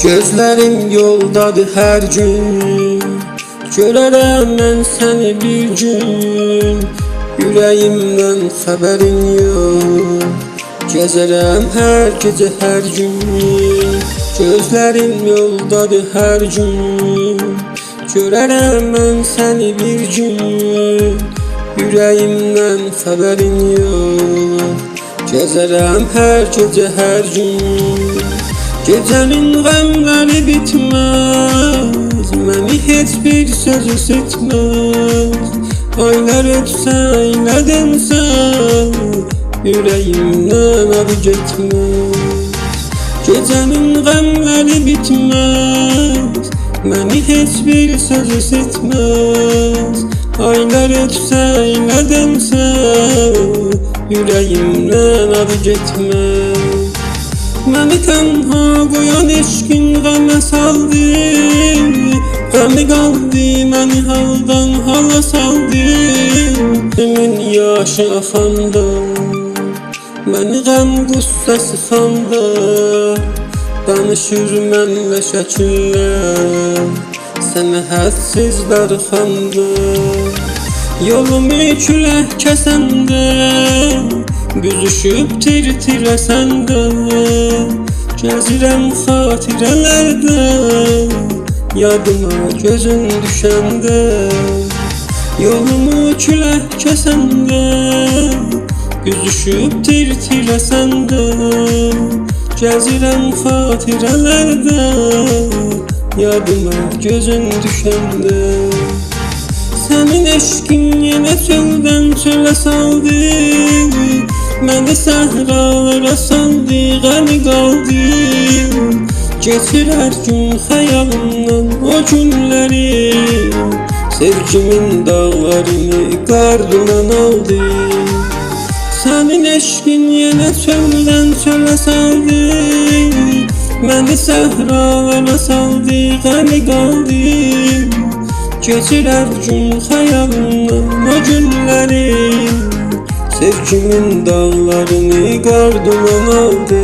Gözlerim yoldadır her gün, görərəm mən səni bir gün. Yüreğimden xəbərin yox, gəzərəm hər gecə hər gün. Gözlerim yoldadır hər gün, görərəm mən səni bir gün. Yüreğimden xəbərin yox, gəzərəm hər gecə hər gün. Gecenin qəmləri bitmez, məni heç bir söz isitmez. Aylar ötsə, eylədensə, yüreğimdən adı getmez. Gecenin qəmləri bitmez, məni heç bir söz isitmez. Aylar ötsə, eylədensə, yüreğimdən adı getmez. Məni tənha qoyan eşqin qəmə saldı, qəmi qaldı məni haldan hala saldı. Kimin yaşı axanda, məni qəm qüssəsi xanda. Danışır mənlə şəkillər, sənə hədsiz darıxanda. Yolumu külək kəsəndə, büzüşüb tir-tir əsəndə. Gəzirəm xatirələrdə, yadıma gözün düşəndə. Yolumu külək kəsəndə, büzüşüb tir-tir əsəndə. Gəzirəm xatirələrdə, yadıma gözün düşəndə. Sənin eşqin yenə çöldən çölə saldı, məni səhralara saldı, qəmi qaldı. Geçir hər gün xəyalımdan o günləri, sevgimin dağlarını qar duman aldı. Sənin eşqin yenə çöldən çölə saldı, məni səhralara saldı, qəmi qaldı. Geçir hər gün xəyalımdan o günləri, sevgimin dağlarını qar duman aldı.